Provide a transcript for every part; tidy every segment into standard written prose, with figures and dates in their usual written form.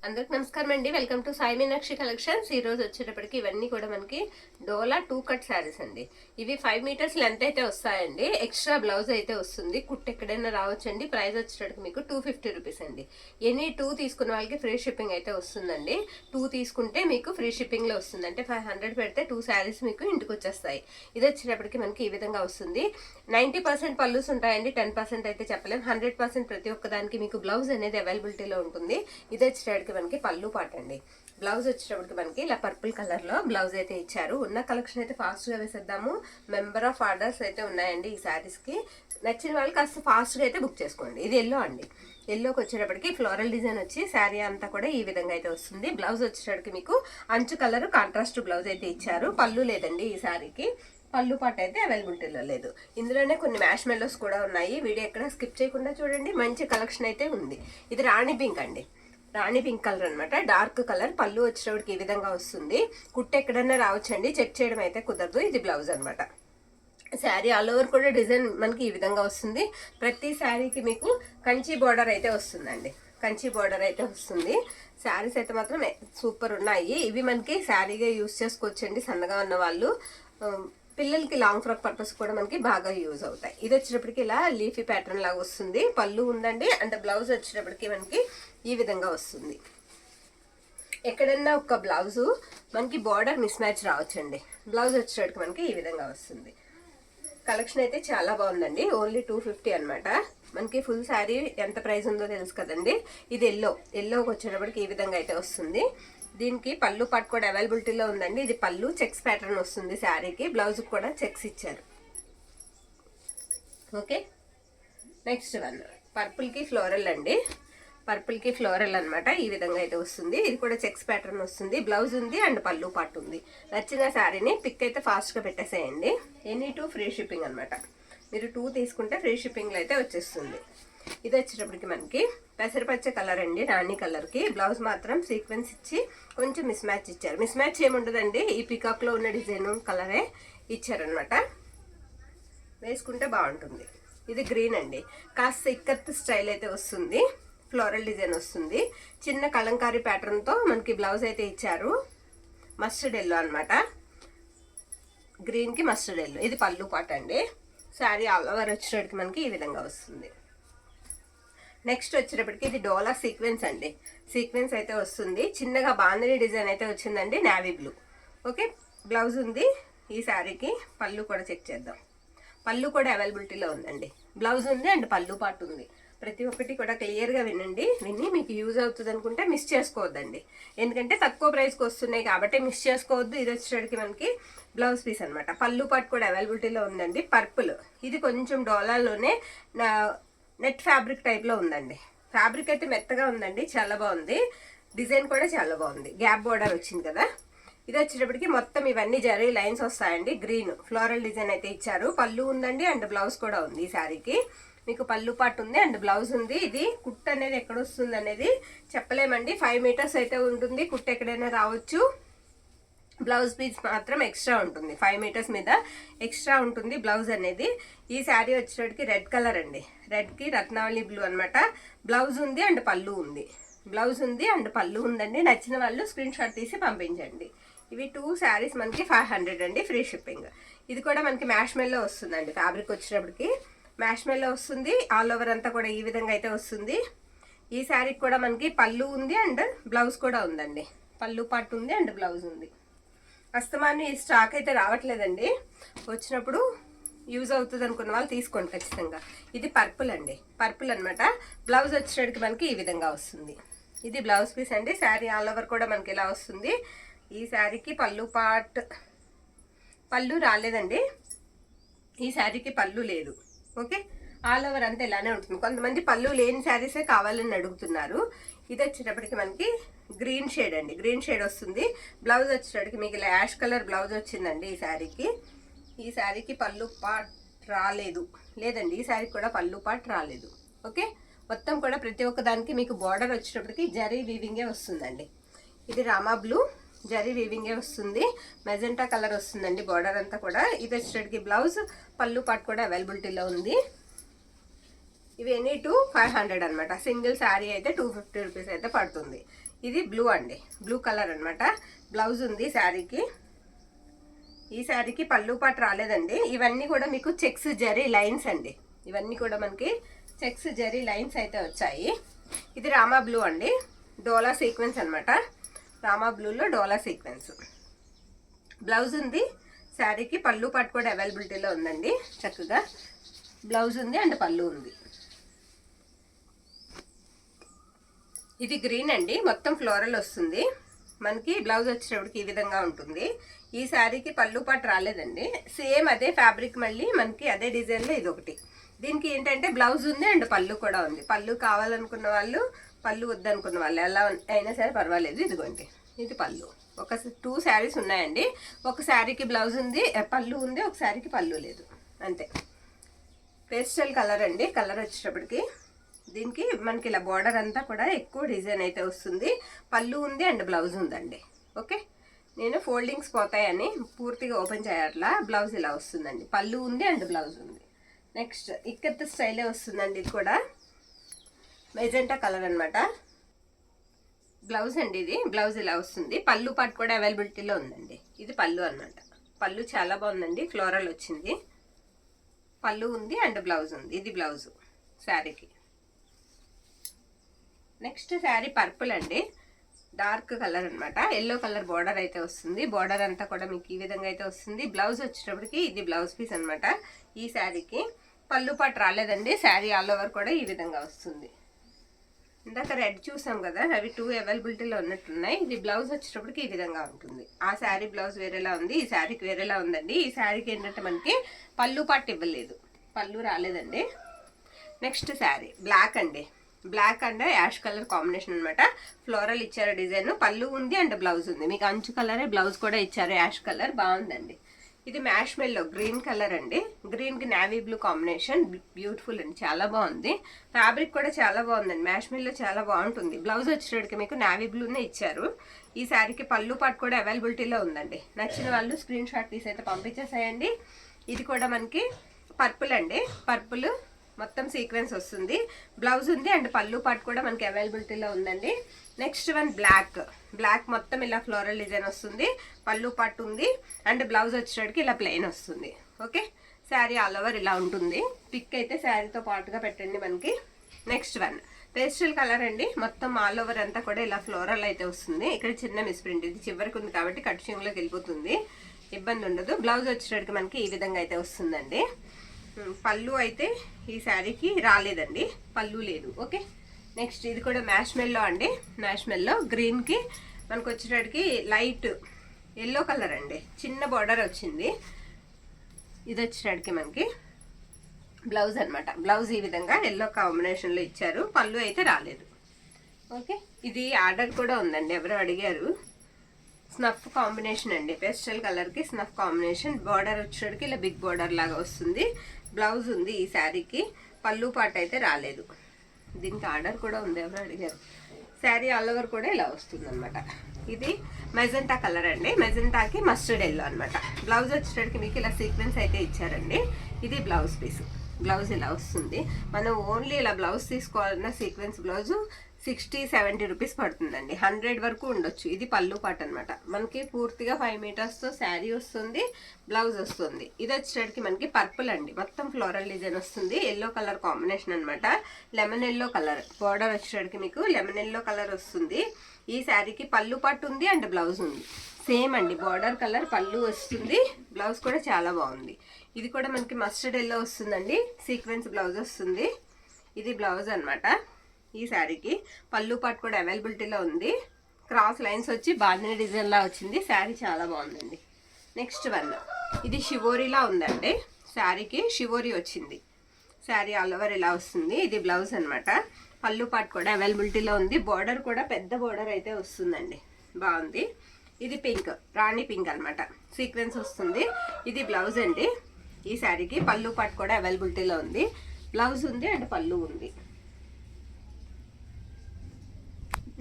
అందరికి నమస్కారం అండి. Welcome to Sai Meenakshi collections. ఈ రోజు వచ్చేటప్పటికి ఇవన్నీ కూడా మనకి డోలా 2 కట్ శారీస్ అండి. ఇవి 5 మీటర్స్ లెంత్ అయితే వస్తాయండి. ఎక్స్ట్రా బ్లౌజ్ అయితే వస్తుంది. కుట్టు ఎక్కడైనా రావచ్చండి. ప్రైస్ వచ్చేటప్పటికి మీకు 250 రూపీస్ అండి. ఎనీ 2 తీసుకున్న వాళ్ళకి ఫ్రీ షిప్పింగ్ అయితే వస్తుందండి. 2 తీసుకుంటే మీకు ఫ్రీ షిప్పింగ్ లో వస్తుంది. అంటే 500 పెడితే 2 శారీస్ మీకు ఇంటికి వచ్చేస్తాయి. ఇది వచ్చేటప్పటికి మనకి ఈ విధంగా వస్తుంది. 90% పల్లూస్ ఉంటాయండి. 10% అయితే చెప్పలేం. 100% ప్రతి ఒక్క దానికి మీకు బ్లౌజ్ అనేది అవైలబిలిటీలో ఉంటుంది. ఇది వచ్చేటప్పటికి మనకి పళ్ళు పాట అండి. బ్లౌజ్ వచ్చేటప్పటికి మనకి ఇలా పర్పుల్ కలర్ లో బ్లౌజ్ అయితే ఇచ్చారు. ఉన్న కలెక్షన్ అయితే ఫాస్ట్ గా వేసేద్దాము. మెంబర్ ఆఫ్ ఆర్డర్స్ అయితే ఉన్నాయండి ఈ శారీస్ కి. నచ్చిన వాళ్ళు కాస్త ఫాస్ట్ గా అయితే బుక్ చేసుకోండి. ఇది ఎల్లో అండి. ఎల్లోకి వచ్చేటప్పటికి ఫ్లోరల్ డిజైన్ వచ్చి శారీ అంతా కూడా ఈ విధంగా అయితే వస్తుంది. బ్లౌజ్ వచ్చేటప్పటికి మీకు అంచు కలర్ కాంట్రాస్ట్ బ్లౌజ్ అయితే ఇచ్చారు. పళ్ళు లేదండి ఈ శారీకి. పళ్ళు పాట అయితే అవైలబిలిటీలో లేదు. ఇందులోనే కొన్ని మ్యాష్ మెల్లోస్ కూడా ఉన్నాయి. వీడియో ఎక్కడ స్కిప్ చేయకుండా చూడండి. మంచి కలెక్షన్ అయితే ఉంది. ఇది రాణి పింక్ అండి. రాణి పింక్ కలర్ అనమాట. Dark colour. పళ్ళు వచ్చేటప్పటికి ఈ విధంగా వస్తుంది. కుట్టు ఎక్కడన్నా రావచ్చండి. చెక్ చేయడం అయితే కుదరదు. ఇది బ్లౌజ్ అనమాట. శారీ ఆల్ ఓవర్ కూడా డిజైన్ మనకి ఈ విధంగా వస్తుంది. ప్రతి శారీకి మీకు కంచి బోర్డర్ అయితే వస్తుందండి. కంచి బోర్డర్ అయితే వస్తుంది. శారీస్ అయితే మాత్రం సూపర్ ఉన్నాయి. ఇవి మనకి శారీగా యూజ్ చేసుకోవచ్చండి. సన్నగా ఉన్న వాళ్ళు. పిల్లలకి లాంగ్ ఫ్రాక్ పర్పస్ కూడా మనకి బాగా యూజ్ అవుతాయి. ఇది వచ్చేటప్పటికి ఇలా లీఫీ ప్యాటర్న్ లాగా వస్తుంది. పళ్ళు ఉందండి. అండ్ బ్లౌజ్ వచ్చేటప్పటికి మనకి ఈ విధంగా వస్తుంది. ఎక్కడన్నా ఒక బ్లౌజు మనకి బార్డర్ మిస్ మ్యాచ్ రావచ్చండి. బ్లౌజ్ వచ్చేటప్పటికి మనకి ఈ విధంగా వస్తుంది. కలెక్షన్ అయితే చాలా బాగుందండి. ఓన్లీ 250 అనమాట. మనకి ఫుల్ శారీ ఎంత ప్రైస్ ఉందో తెలుసు కదండి. ఇది ఎల్లోకి వచ్చేటప్పటికి ఈ విధంగా అయితే వస్తుంది. దీనికి పళ్ళు పాటు కూడా అవైలబిలిటీలో ఉందండి. ఇది పళ్ళు చెక్స్ ప్యాటర్న్ వస్తుంది శారీకి. బ్లౌజ్ కూడా చెక్స్ ఇచ్చారు. ఓకే, నెక్స్ట్ వన్ పర్పుల్ కి ఫ్లోరల్ అండి. పర్పుల్ కి ఫ్లోరల్ అనమాట. ఈ విధంగా అయితే వస్తుంది. ఇది కూడా చెక్స్ ప్యాటర్న్ వస్తుంది. బ్లౌజ్ ఉంది అండ్ పళ్ళు పాటు ఉంది. నచ్చిన శారీని పిక్ అయితే ఫాస్ట్ గా పెట్టేసేయండి. ఎనీ 2 ఫ్రీ షిప్పింగ్ అనమాట. మీరు 2 తీసుకుంటే ఫ్రీ షిప్పింగ్ లో అయితే వచ్చేస్తుంది. ఇది వచ్చేటప్పటికి మనకి పెసరపచ్చ కలర్ అండి. రాణి కలర్ కి బ్లౌజ్ మాత్రం సీక్వెన్స్ ఇచ్చి కొంచెం మిస్ మ్యాచ్ ఇచ్చారు. మిస్ మ్యాచ్ ఏముండదండి. ఈ పికాక్ లో ఉన్న డిజైన్ కలరే ఇచ్చారనమాట. వేసుకుంటే బాగుంటుంది. ఇది గ్రీన్ అండి. కాస్త ఇక్కత్ స్టైల్ అయితే వస్తుంది. ఫ్లోరల్ డిజైన్ వస్తుంది. చిన్న కలంకారీ ప్యాటర్న్ తో మనకి బ్లౌజ్ అయితే ఇచ్చారు. మస్టర్డ్ ఎల్లో అనమాట. గ్రీన్ కి మస్టర్డ్ ఎల్లో. ఇది పళ్ళు పాట అండి. శారీ ఆల్ ఓవర్ వచ్చేటప్పటికి మనకి ఈ విధంగా వస్తుంది. నెక్స్ట్ వచ్చేటప్పటికి ఇది డోలా సీక్వెన్స్ అండి. సీక్వెన్స్ అయితే వస్తుంది. చిన్నగా బాందిని డిజైన్ అయితే వచ్చిందండి. Navy blue. ఓకే, బ్లౌజ్ ఉంది ఈ శారీకి. పళ్ళు కూడా చెక్ చేద్దాం. పళ్ళు కూడా అవైలబిలిటీలో ఉందండి. బ్లౌజ్ ఉంది అండ్ పళ్ళు పాటు ఉంది. ప్రతి ఒక్కటి కూడా క్లియర్గా వినండి. విని మీకు యూజ్ అవుతుంది అనుకుంటే మిస్ చేసుకోవద్దండి. ఎందుకంటే తక్కువ ప్రైస్కి వస్తున్నాయి కాబట్టి మిస్ చేసుకోవద్దు. ఇది వచ్చేటికి మనకి బ్లౌజ్ పీస్ అనమాట. పళ్ళు పాటు కూడా అవైలబిలిటీలో ఉందండి. పర్పుల్. ఇది కొంచెం డోలాలోనే నెట్ ఫ్యాబ్రిక్ టైప్లో ఉందండి. ఫ్యాబ్రిక్ అయితే మెత్తగా ఉందండి. చాలా బాగుంది. డిజైన్ కూడా చాలా బాగుంది. గ్యాప్ బోర్డర్ వచ్చింది కదా. ఇది వచ్చేటప్పటికి మొత్తం ఇవన్నీ జరీ లైన్స్ వస్తాయండి. గ్రీన్ ఫ్లోరల్ డిజైన్ అయితే ఇచ్చారు. పళ్ళు ఉందండి అండ్ బ్లౌజ్ కూడా ఉంది. ఈ శారీకి మీకు పళ్ళు పాటు ఉంది అండ్ బ్లౌజ్ ఉంది. ఇది కుట్టు అనేది ఎక్కడ వస్తుంది అనేది చెప్పలేమండి. 5 మీటర్స్ అయితే ఉంటుంది. కుట్టు ఎక్కడైనా రావచ్చు. బ్లౌజ్ పీస్ మాత్రం ఎక్స్ట్రా ఉంటుంది. 5 మీటర్స్ మీద ఎక్స్ట్రా ఉంటుంది బ్లౌజ్ అనేది. ఈ శారీ వచ్చేటికి రెడ్ కలర్ అండి. రెడ్ కి రత్నావళి బ్లూ అనమాట. బ్లౌజ్ ఉంది అండ్ పళ్ళు ఉంది. బ్లౌజ్ ఉంది అండ్ పళ్ళు ఉందండి. నచ్చిన వాళ్ళు స్క్రీన్ షాట్ తీసి పంపించండి. ఇవి 2 శారీస్ మనకి 500 అండి. Free shipping. ఇది కూడా మనకి మ్యాష్ మెల్లో వస్తుందండి. ఫ్యాబ్రిక్ వచ్చేటప్పటికి మ్యాష్ మెల్లో వస్తుంది. ఆల్ ఓవర్ అంతా కూడా ఈ విధంగా అయితే వస్తుంది. ఈ శారీకి కూడా మనకి పళ్ళు ఉంది అండ్ బ్లౌజ్ కూడా ఉందండి. పళ్ళు పాటు ఉంది అండ్ బ్లౌజ్ ఉంది. అస్తమాన్ని ఈ స్టాక్ అయితే రావట్లేదండి. వచ్చినప్పుడు యూజ్ అవుతుంది అనుకున్న వాళ్ళు తీసుకోండి ఖచ్చితంగా. ఇది పర్పుల్ అండి. పర్పుల్ అనమాట. బ్లౌజ్ వచ్చేటికి మనకి ఈ విధంగా వస్తుంది. ఇది బ్లౌజ్ పీస్ అండి. శారీ ఆల్ ఓవర్ కూడా మనకి ఇలా వస్తుంది. ఈ శారీకి పళ్ళు పాట్ పళ్ళు రాలేదండి. ఈ శారీకి పళ్ళు లేదు. ఓకే, ఆల్ ఓవర్ అంతా ఇలానే ఉంటుంది. కొంతమంది పళ్ళు లేని శారీసే కావాలని అడుగుతున్నారు. ఇది వచ్చేటప్పటికి మనకి గ్రీన్ షేడ్ అండి. గ్రీన్ షేడ్ వస్తుంది. బ్లౌజ్ వచ్చేటప్పటికి మీకు ఇలా యాష్ కలర్ బ్లౌజ్ వచ్చిందండి ఈ శారీకి. ఈ శారీకి పళ్ళు పాట్ రాలేదు. లేదండి, ఈ శారీకి కూడా పళ్ళు పాట్ రాలేదు. ఓకే, మొత్తం కూడా ప్రతి ఒక్క దానికి మీకు బార్డర్ వచ్చేటప్పటికి జరీ వీవింగే వస్తుందండి. ఇది రామా బ్లూ జరీ వీవింగే వస్తుంది. మెజెంటా కలర్ వస్తుందండి బార్డర్ అంతా కూడా. ఇది వచ్చేటప్పటికి బ్లౌజ్. పళ్ళు పాట్ కూడా అవైలబిలిటీలో ఉంది. ఇవి ఎనీ 500 అనమాట. సింగిల్ శారీ అయితే 250 రూపీస్ అయితే పడుతుంది. ఇది బ్లూ అండి, బ్లూ కలర్ అనమాట. బ్లౌజ్ ఉంది శారీకి. ఈ శారీకి పళ్ళు పాటు రాలేదండి. ఇవన్నీ కూడా మీకు చెక్స్ జరీ లైన్స్ అండి. ఇవన్నీ కూడా మనకి చెక్స్ జరీ లైన్స్ అయితే వచ్చాయి. ఇది రామా బ్లూ అండి, డోలా సీక్వెన్స్ అనమాట. రామా బ్లూలో డోలా సీక్వెన్స్. బ్లౌజ్ ఉంది శారీకి, పళ్ళు పాటు కూడా అవైలబిలిటీలో ఉందండి. చక్కగా బ్లౌజ్ ఉంది అండ్ పళ్ళు ఉంది. ఇది గ్రీన్ అండి, మొత్తం ఫ్లోరల్ వస్తుంది మనకి. బ్లౌజ్ వచ్చేటప్పటికి ఈ విధంగా ఉంటుంది. ఈ శారీకి పళ్ళు పాటు రాలేదండి. సేమ్ అదే ఫ్యాబ్రిక్, మళ్ళీ మనకి అదే డిజైన్లో ఇది ఒకటి. దీనికి ఏంటంటే బ్లౌజ్ ఉంది అండ్ పళ్ళు కూడా ఉంది. పళ్ళు కావాలనుకున్న వాళ్ళు, పళ్ళు వద్దనుకున్న వాళ్ళు ఎలా అయినా సరే పర్వాలేదు. ఇదిగోండి, ఇది పళ్ళు. ఒక 2 శారీస్ ఉన్నాయండి. ఒక శారీకి బ్లౌజ్ ఉంది, పళ్ళు ఉంది. ఒక శారీకి పళ్ళు లేదు, అంతే. పేస్టల్ కలర్ అండి. కలర్ వచ్చేటప్పటికి దీనికి మనకి ఇలా బార్డర్ అంతా కూడా ఎక్కువ డిజైన్ అయితే వస్తుంది. పళ్ళు ఉంది అండ్ బ్లౌజ్ ఉందండి. ఓకే, నేను ఫోల్డింగ్స్ పోతాయని పూర్తిగా ఓపెన్ చేయట్లా. బ్లౌజ్ ఇలా వస్తుందండి, పళ్ళు ఉంది అండ్ బ్లౌజ్ ఉంది. నెక్స్ట్ ఇక్కత్ స్టైలే వస్తుందండి. ఇది కూడా మెజెంటా కలర్ అనమాట. బ్లౌజ్ అండి, ఇది బ్లౌజ్ ఇలా వస్తుంది. పళ్ళు పాటు కూడా అవైలబిలిటీలో ఉందండి. ఇది పళ్ళు అనమాట. పళ్ళు చాలా బాగుందండి, ఫ్లోరల్ వచ్చింది. పళ్ళు ఉంది అండ్ బ్లౌజ్ ఉంది. ఇది బ్లౌజ్ శారీకి. నెక్స్ట్ శారీ పర్పుల్ అండి, డార్క్ కలర్ అనమాట. ఎల్లో కలర్ బార్డర్ అయితే వస్తుంది. బార్డర్ అంతా కూడా మీకు ఈ విధంగా అయితే వస్తుంది. బ్లౌజ్ వచ్చేటప్పటికి ఇది బ్లౌజ్ పీస్ అనమాట. ఈ శారీకి పళ్ళు పాటు రాలేదండి. శారీ ఆల్ ఓవర్ కూడా ఈ విధంగా వస్తుంది. ఇందాక రెడ్ చూసాం కదా, అవి 2 అవైలబిలిటీలో ఉన్నట్టున్నాయి. ఇది బ్లౌజ్ వచ్చేటప్పటికి ఈ విధంగా ఉంటుంది. ఆ శారీ బ్లౌజ్ వేరేలా ఉంది, ఈ శారీకి వేరేలా ఉందండి. ఈ శారీకి ఏంటంటే మనకి పళ్ళు పాటు ఇవ్వలేదు, పళ్ళు రాలేదండి. నెక్స్ట్ శారీ బ్లాక్ అండి, black and ash colour combination అనమాట. ఫ్లోరల్ ఇచ్చారు డిజైన్. పళ్ళు ఉంది అండ్ బ్లౌజ్ ఉంది. మీకు అంచు కలరే బ్లౌజ్ కూడా ఇచ్చారు, యాష్ కలర్. బాగుందండి. ఇది మ్యాష్ మెల్లో గ్రీన్ కలర్ అండి. గ్రీన్ కి నావీ బ్లూ కాంబినేషన్. బ్యూటిఫుల్ అండి, చాలా బాగుంది. ఫ్యాబ్రిక్ కూడా చాలా బాగుందండి. మ్యాష్ మెల్లో చాలా బాగుంటుంది. బ్లౌజ్ వచ్చేటప్పటికి మీకు నావీ బ్లూనే ఇచ్చారు. ఈ శారీకి పళ్ళు పాటు కూడా అవైలబిలిటీలో ఉందండి. నచ్చిన వాళ్ళు స్క్రీన్ షాట్ తీసి అయితే పంపించేసేయండి. ఇది కూడా మనకి పర్పుల్ అండి, పర్పుల్ మొత్తం సీక్వెన్స్ వస్తుంది. బ్లౌజ్ ఉంది అండ్ పళ్ళు పాటు కూడా మనకి అవైలబిలిటీలో ఉందండి. Next one black. బ్లాక్ మొత్తం ఇలా ఫ్లోరల్ డిజైన్ వస్తుంది. పళ్ళు పాటు ఉంది అండ్ బ్లౌజ్ వచ్చేటికి ఇలా ప్లెయిన్ వస్తుంది. ఓకే, శారీ ఆల్ ఓవర్ ఇలా ఉంటుంది. పిక్ అయితే శారీతో పాటుగా పెట్టండి మనకి. నెక్స్ట్ వన్ పేస్టల్ కలర్ అండి. మొత్తం ఆల్ ఓవర్ అంతా కూడా ఇలా ఫ్లోరల్ అయితే వస్తుంది. ఇక్కడ చిన్న మిస్ప్రింట్, ఇది చివరికి ఉంది కాబట్టి కట్ షింగ్లోకి వెళ్ళిపోతుంది, ఇబ్బంది ఉండదు. బ్లౌజ్ వచ్చేటికి మనకి ఈ విధంగా అయితే వస్తుందండి. పళ్ళు అయితే ఈ శారీకి రాలేదండి, పళ్ళు లేదు. ఓకే, నెక్స్ట్ ఇది కూడా మ్యాష్ మెల్లో అండి. మ్యాష్ మెల్లో గ్రీన్కి మనకు వచ్చేటడికి లైట్ ఎల్లో కలర్ అండి. చిన్న బార్డర్ వచ్చింది. ఇది వచ్చేటడికి మనకి బ్లౌజ్ అనమాట. బ్లౌజ్ ఈ విధంగా ఎల్లో కాంబినేషన్లో ఇచ్చారు. పళ్ళు అయితే రాలేదు. ఓకే, ఇది ఆర్డర్ కూడా ఉందండి, ఎవరో అడిగారు. స్నఫ్ కాంబినేషన్ అండి, పేస్టల్ కలర్కి స్నఫ్ కాంబినేషన్. బార్డర్ వచ్చేటడికి ఇలా బిగ్ బార్డర్ లాగా వస్తుంది. బ్లౌజ్ ఉంది ఈ శారీకి. పళ్ళు పాటు అయితే రాలేదు. దీనికి ఆర్డర్ కూడా ఉంది, ఎవరు అడిగారు. శారీ ఆల్ ఓవర్ కూడా ఇలా వస్తుంది అనమాట. ఇది మెజెంటా కలర్ అండి. మెజెంటాకి మస్టర్డ్ ఎల్లో అనమాట. బ్లౌజ్ వచ్చేటడికి మీకు ఇలా సీక్వెన్స్ అయితే ఇచ్చారండి. ఇది బ్లౌజ్ పీస్. బ్లౌజ్ ఇలా వస్తుంది. మనం ఓన్లీ ఇలా బ్లౌజ్ తీసుకోవాలన్న సీక్వెన్స్ బ్లౌజు 60-70 రూపీస్ పడుతుందండి. 100 వరకు ఉండొచ్చు. ఇది పళ్ళు పాటు అనమాట. మనకి పూర్తిగా 5 మీటర్స్తో శారీ వస్తుంది, బ్లౌజ్ వస్తుంది. ఇది వచ్చేటికి మనకి పర్పుల్ అండి, మొత్తం ఫ్లోరల్ డిజైన్ వస్తుంది. ఎల్లో కలర్ కాంబినేషన్ అనమాట. లెమన్ ఎల్లో కలర్ బార్డర్ వచ్చేటికి మీకు లెమన్ ఎల్లో కలర్ వస్తుంది. ఈ శారీకి పళ్ళు పాటు ఉంది అండ్ బ్లౌజ్ ఉంది. సేమ్ అండి, బార్డర్ కలర్ పళ్ళు వస్తుంది, బ్లౌజ్ కూడా చాలా బాగుంది. ఇది కూడా మనకి మస్టర్డ్ ఎల్లో వస్తుందండి. సీక్వెన్స్ బ్లౌజ్ వస్తుంది. ఇది బ్లౌజ్ అనమాట. ఈ శారీకి పళ్ళు పాటు కూడా అవైలబిలిటీలో ఉంది. క్రాస్ లైన్స్ వచ్చి బాందిని డిజైన్ లా వచ్చింది. శారీ చాలా బాగుందండి. నెక్స్ట్ వన్ ఇది షివోరీలా ఉందండి. శారీకి షివోరీ వచ్చింది. శారీ ఆల్ ఓవర్ ఇలా వస్తుంది. ఇది బ్లౌజ్ అనమాట. పళ్ళు పాటు కూడా అవైలబిలిటీలో ఉంది. బార్డర్ కూడా పెద్ద బార్డర్ అయితే వస్తుందండి, బాగుంది. ఇది పింక్, రాణి పింక్ అనమాట. సీక్వెన్స్ వస్తుంది. ఇది బ్లౌజ్ అండి. ఈ శారీకి పళ్ళు పాటు కూడా అవైలబిలిటీలో ఉంది. బ్లౌజ్ ఉంది అండ్ పళ్ళు ఉంది.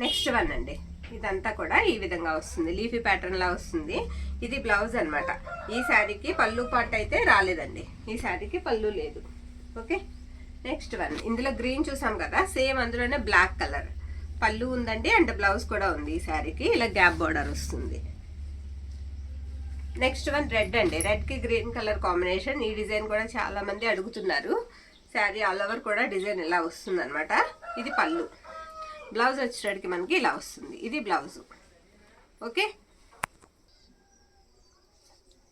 నెక్స్ట్ వన్ అండి, ఇదంతా కూడా ఈ విధంగా వస్తుంది, లీఫీ ప్యాటర్న్ లా వస్తుంది. ఇది బ్లౌజ్ అనమాట. ఈ శారీకి పళ్ళు పాటు అయితే రాలేదండి. ఈ శారీకి పళ్ళు లేదు. ఓకే, నెక్స్ట్ వన్, ఇందులో గ్రీన్ చూసాం కదా, సేమ్ అందులోనే బ్లాక్ కలర్ పళ్ళు ఉందండి అండ్ బ్లౌజ్ కూడా ఉంది. ఈ శారీకి ఇలా గ్యాప్ బార్డర్ వస్తుంది. నెక్స్ట్ వన్ రెడ్ అండి, రెడ్ కి గ్రీన్ కలర్ కాంబినేషన్. ఈ డిజైన్ కూడా చాలా మంది అడుగుతున్నారు. శారీ ఆల్ ఓవర్ కూడా డిజైన్ ఇలా వస్తుంది అనమాట. ఇది పళ్ళు, బ్లౌజ్ వచ్చేటప్పటికి మనకి ఇలా వస్తుంది. ఇది బ్లౌజ్. ఓకే,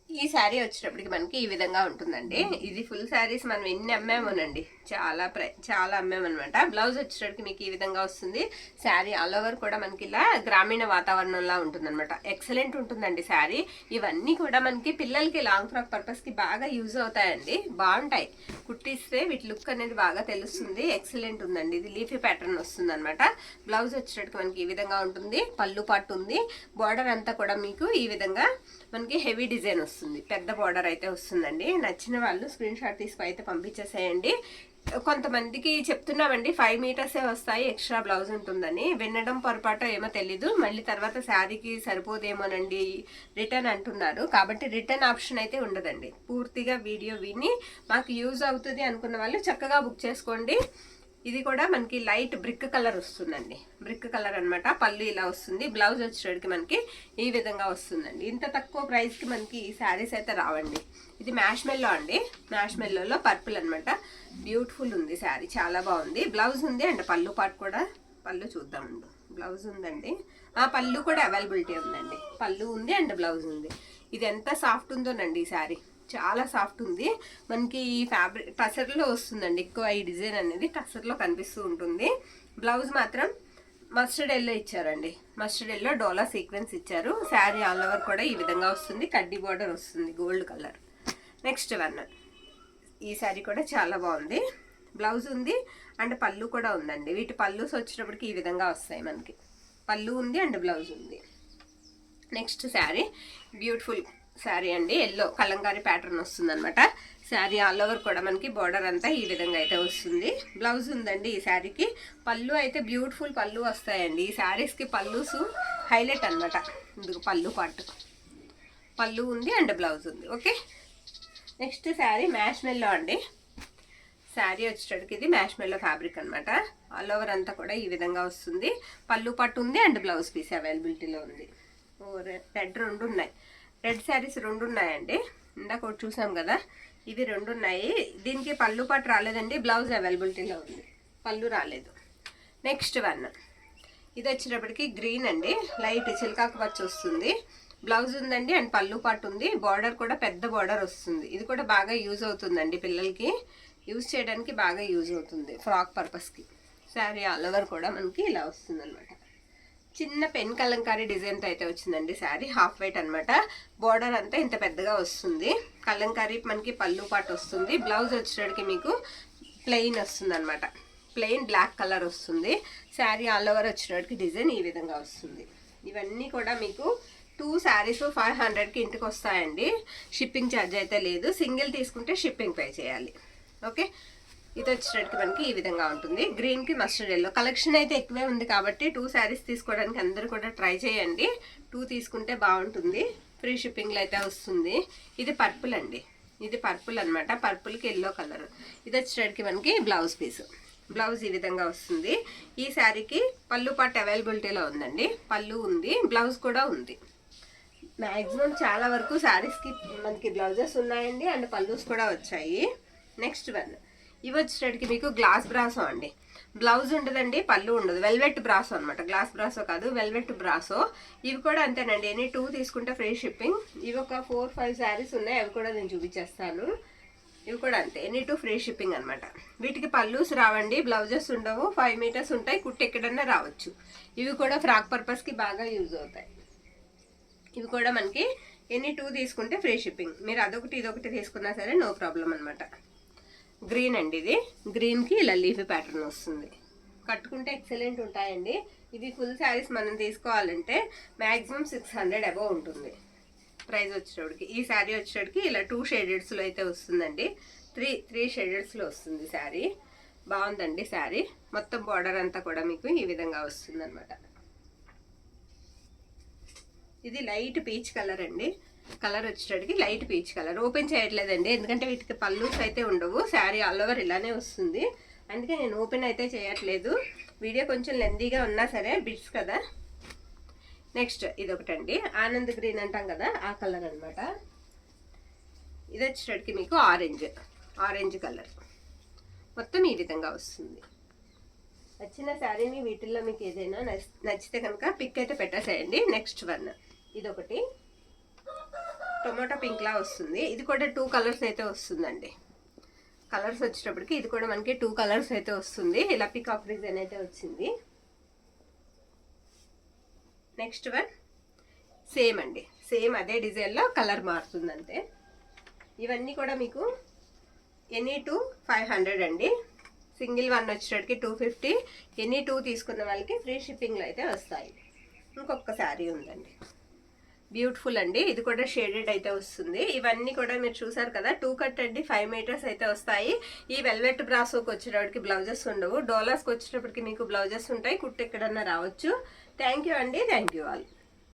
ఈ శారీ వచ్చేటప్పటికి మనకి ఈ విధంగా ఉంటుందండి. ఇది ఫుల్ శారీస్ మనం ఎన్ని అమ్మామోనండి, చాలా అమ్మామన్నమాట. బ్లౌజ్ వచ్చేటప్పటికి మీకు ఈ విధంగా వస్తుంది. శారీ ఆల్ ఓవర్ కూడా మనకి ఇలా గ్రామీణ వాతావరణంలా ఉంటుంది అనమాట. ఎక్సలెంట్ ఉంటుందండి శారీ. ఇవన్నీ కూడా మనకి పిల్లలకి లాంగ్ ఫ్రాక్ పర్పస్ కి బాగా యూజ్ అవుతాయండి. బాగుంటాయి, కుట్టిస్తే వీటి లుక్ అనేది బాగా తెలుస్తుంది. ఎక్సలెంట్ ఉందండి. ఇది లీఫీ ప్యాటర్న్ వస్తుంది అనమాట. బ్లౌజ్ వచ్చేటప్పటికి మనకి ఈ విధంగా ఉంటుంది. పళ్ళు పాటు ఉంది. బార్డర్ అంతా కూడా మీకు ఈ విధంగా మనకి హెవీ డిజైన్ వస్తుంది. పెద్ద బార్డర్ అయితే వస్తుందండి. నచ్చిన వాళ్ళు స్క్రీన్ షాట్ తీసుకు అయితే పంపించేసేయండి. కొంతమందికి చెప్తున్నామండి 5 మీటర్సే వస్తాయి, ఎక్స్ట్రా బ్లౌజ్ ఉంటుందని. వినడం పొరపాటు ఏమో తెలీదు, మళ్ళీ తర్వాత శారీకి సరిపోదేమోనండి రిటర్న్ అంటున్నారు. కాబట్టి రిటర్న్ ఆప్షన్ అయితే ఉండదండి. పూర్తిగా వీడియో విని మాకు యూజ్ అవుతుంది అనుకున్న వాళ్ళు చక్కగా బుక్ చేసుకోండి. ఇది కూడా మనకి లైట్ బ్రిక్ కలర్ వస్తుందండి. బ్రిక్ కలర్ అనమాట. పళ్ళు ఇలా వస్తుంది. బ్లౌజ్ వచ్చేటికి మనకి ఈ విధంగా వస్తుందండి. ఇంత తక్కువ ప్రైస్కి మనకి ఈ శారీస్ అయితే రావండి. ఇది మ్యాష్ మెల్లో అండి. మ్యాష్ మెల్లోలో పర్పుల్ అనమాట. బ్యూటిఫుల్ ఉంది శారీ, చాలా బాగుంది. బ్లౌజ్ ఉంది అండ్ పళ్ళు పాటు కూడా. పళ్ళు చూద్దామండి. బ్లౌజ్ ఉందండి, పళ్ళు కూడా అవైలబిలిటీ ఉందండి. పళ్ళు ఉంది అండ్ బ్లౌజ్ ఉంది. ఇది ఎంత సాఫ్ట్ ఉందోనండి ఈ శారీ, చాలా సాఫ్ట్ ఉంది. మనకి ఈ ఫ్యాబ్రిక్ టసర్లో వస్తుందండి ఎక్కువ. ఈ డిజైన్ అనేది టసర్లో కనిపిస్తూ ఉంటుంది. బ్లౌజ్ మాత్రం మస్టర్డ్ ఎల్లో ఇచ్చారండి. మస్టర్డ్ ఎల్లో డోలా సీక్వెన్స్ ఇచ్చారు. శారీ ఆల్ ఓవర్ కూడా ఈ విధంగా వస్తుంది. కడ్డీ బార్డర్ వస్తుంది గోల్డ్ కలర్. నెక్స్ట్ వన్, ఈ శారీ కూడా చాలా బాగుంది. బ్లౌజ్ ఉంది అండ్ పళ్ళు కూడా ఉందండి. వీటి పళ్ళుస్ వచ్చేటప్పటికి ఈ విధంగా వస్తాయి మనకి. పళ్ళు ఉంది అండ్ బ్లౌజ్ ఉంది. నెక్స్ట్ శారీ బ్యూటిఫుల్ శారీ అండి. ఎల్లో కలంకారీ ప్యాటర్న్ వస్తుంది అనమాట. శారీ ఆల్ ఓవర్ కూడా మనకి బార్డర్ అంతా ఈ విధంగా అయితే వస్తుంది. బ్లౌజ్ ఉందండి ఈ శారీకి. పళ్ళు అయితే బ్యూటిఫుల్ పళ్ళు వస్తాయండి. ఈ శారీస్కి పళ్ళుస్ హైలైట్ అనమాట. ఇందుకు పళ్ళు పాటు, పళ్ళు ఉంది అండ్ బ్లౌజ్ ఉంది. ఓకే, నెక్స్ట్ శారీ మ్యాష్ మెల్లో అండి. శారీ వచ్చేటప్పటికి ఇది మ్యాష్ మెల్లో ఫ్యాబ్రిక్ అనమాట. ఆల్ ఓవర్ అంతా కూడా ఈ విధంగా వస్తుంది. పళ్ళు పట్టు ఉంది అండ్ బ్లౌజ్ పీస్ అవైలబిలిటీలో ఉంది. రెడ్ రెండు ఉన్నాయి. రెడ్ శారీస్ రెండు ఉన్నాయండి. ఇందాక ఒకటి చూసాం కదా, ఇవి రెండు ఉన్నాయి. దీనికి పళ్ళు పాటు రాలేదండి. బ్లౌజ్ అవైలబిలిటీలో ఉంది, పళ్ళు రాలేదు. నెక్స్ట్ వన్, ఇది వచ్చేటప్పటికి గ్రీన్ అండి. లైట్ చిలకాకు పచ్చి వస్తుంది. బ్లౌజ్ ఉందండి అండ్ పళ్ళు పాటు ఉంది. బార్డర్ కూడా పెద్ద బార్డర్ వస్తుంది. ఇది కూడా బాగా యూజ్ అవుతుందండి, పిల్లలకి యూజ్ చేయడానికి బాగా యూజ్ అవుతుంది ఫ్రాక్ పర్పస్కి. శారీ ఆల్ ఓవర్ కూడా మనకి ఇలా వస్తుంది అనమాట. చిన్న పెన్ కలంకారీ డిజైన్తో అయితే వచ్చిందండి శారీ. హాఫ్ వైట్ అనమాట. బార్డర్ అంతా ఇంత పెద్దగా వస్తుంది. కలంకారీ మనకి పళ్ళు పాటు వస్తుంది. బ్లౌజ్ వచ్చేటికి మీకు ప్లెయిన్ వస్తుంది అనమాట. ప్లెయిన్ బ్లాక్ కలర్ వస్తుంది. శారీ ఆల్ ఓవర్ వచ్చేటికి డిజైన్ ఈ విధంగా వస్తుంది. ఇవన్నీ కూడా మీకు 2 శారీస్ 500కి ఇంటికి వస్తాయండి. షిప్పింగ్ ఛార్జ్ అయితే లేదు. సింగిల్ తీసుకుంటే షిప్పింగ్ పే చేయాలి. ఓకే, ఇది వచ్చేటప్పటికి మనకి ఈ విధంగా ఉంటుంది. గ్రీన్కి మస్టర్డ్ ఎల్లో కలెక్షన్ అయితే ఎక్కువే ఉంది కాబట్టి 2 శారీస్ తీసుకోవడానికి అందరూ కూడా ట్రై చేయండి. 2 తీసుకుంటే బాగుంటుంది. ఫ్రీ షిప్పింగ్లో అయితే వస్తుంది. ఇది పర్పుల్ అండి. ఇది పర్పుల్ అనమాట. పర్పుల్కి ఎల్లో కలర్. ఇది వచ్చేటప్పటికి మనకి బ్లౌజ్ పీస్. బ్లౌజ్ ఈ విధంగా వస్తుంది. ఈ శారీకి పళ్ళు పాటు అవైలబిలిటీలో ఉందండి. పళ్ళు ఉంది, బ్లౌజ్ కూడా ఉంది. మ్యాక్సిమం చాలా వరకు శారీస్కి మనకి బ్లౌజెస్ ఉన్నాయండి అండ్ పళ్ళుస్ కూడా వచ్చాయి. నెక్స్ట్ వన్, ఇవి వచ్చేటప్పటికి మీకు గ్లాస్ బ్రాసో అండి. బ్లౌజ్ ఉండదండి, పళ్ళు ఉండదు. వెల్వెట్ బ్రాసో అనమాట. గ్లాస్ బ్రాసో కాదు, వెల్వెట్ బ్రాసో. ఇవి కూడా అంతేనండి. ఎనీ 2 తీసుకుంటే ఫ్రీ షిప్పింగ్. ఇవి ఒక 4-5 శారీస్ ఉన్నాయి, అవి కూడా నేను చూపించేస్తాను. ఇవి కూడా అంతే, ఎనీ 2 ఫ్రీ షిప్పింగ్ అనమాట. వీటికి పళ్ళుస్ రావండి, బ్లౌజెస్ ఉండవు. 5 మీటర్స్ ఉంటాయి, కుట్టి ఎక్కడన్నా రావచ్చు. ఇవి కూడా ఫ్రాక్ పర్పస్కి బాగా యూజ్ అవుతాయి. ఇవి కూడా మనకి ఎనీ 2 తీసుకుంటే ఫ్రీ షిప్పింగ్. మీరు అదొకటి ఇదొకటి తీసుకున్నా సరే నో ప్రాబ్లం అనమాట. గ్రీన్ అండి. ఇది గ్రీన్కి ఇలా లీఫీ ప్యాటర్న్ వస్తుంది. కట్టుకుంటే ఎక్సలెంట్ ఉంటాయండి. ఇది ఫుల్ శారీస్ మనం తీసుకోవాలంటే మ్యాక్సిమం 600 అబవ్ ఉంటుంది ప్రైస్ వచ్చేటప్పటికి. ఈ శారీ వచ్చేటప్పటికి ఇలా 2 షేడెడ్స్లో అయితే వస్తుందండి. 3 షేడెడ్స్లో వస్తుంది శారీ. బాగుందండి శారీ. మొత్తం బార్డర్ అంతా కూడా మీకు ఈ విధంగా వస్తుంది అనమాట. ఇది లైట్ పీచ్ కలర్ అండి. కలర్ వచ్చేటప్పటికి లైట్ పీచ్ కలర్. ఓపెన్ చేయట్లేదండి ఎందుకంటే వీటికి పల్లూస్ అయితే ఉండవు, శారీ ఆల్ ఓవర్ ఇలానే వస్తుంది, అందుకే నేను ఓపెన్ అయితే చేయట్లేదు. వీడియో కొంచెం లెందీగా ఉన్నా సరే బిట్స్ కదా. నెక్స్ట్ ఇదొకటండి, ఆనంద్ గ్రీన్ అంటాం కదా ఆ కలర్ అనమాట. ఇది వచ్చేటప్పటికి మీకు ఆరెంజ్ కలర్ మొత్తం ఈ విధంగా వస్తుంది. నచ్చిన శారీని వీటిల్లో మీకు ఏదైనా నచ్చితే కనుక పిక్ అయితే పెట్టేసేయండి. నెక్స్ట్ వన్ ఇదొకటి టొమాటో పింక్ లా వస్తుంది. ఇది కూడా 2 కలర్స్ అయితే వస్తుందండి. కలర్స్ వచ్చేటప్పటికి ఇది కూడా మనకి 2 కలర్స్ అయితే వస్తుంది. ఇలా పికాక్ డిజైన్ అయితే వచ్చింది. నెక్స్ట్ వన్ సేమ్ అండి, సేమ్ అదే డిజైన్లో కలర్ మారుతుంది అంతే. ఇవన్నీ కూడా మీకు ఎనీ 2 500 అండి. సింగిల్ వన్ వచ్చేటప్పటికి 250. ఎనీ 2 తీసుకున్న వాళ్ళకి ఫ్రీ షిప్పింగ్లో అయితే వస్తాయి. ఇంకొక శారీ ఉందండి, బ్యూటిఫుల్ అండి. ఇది కూడా షేడెడ్ అయితే వస్తుంది. ఇవన్నీ కూడా మీరు చూసారు కదా 2 కట్ అండి, 5 మీటర్స్ అయితే వస్తాయి. ఈ వెల్వెట్ బ్రాసోకి వచ్చేటప్పటికి బ్లౌజెస్ ఉండవు, డోలాస్కి వచ్చేటప్పటికి మీకు బ్లౌజెస్ ఉంటాయి, కుట్టు ఎక్కడన్నా రావచ్చు. థ్యాంక్ యూ అండి, థ్యాంక్ యూ ఆల్.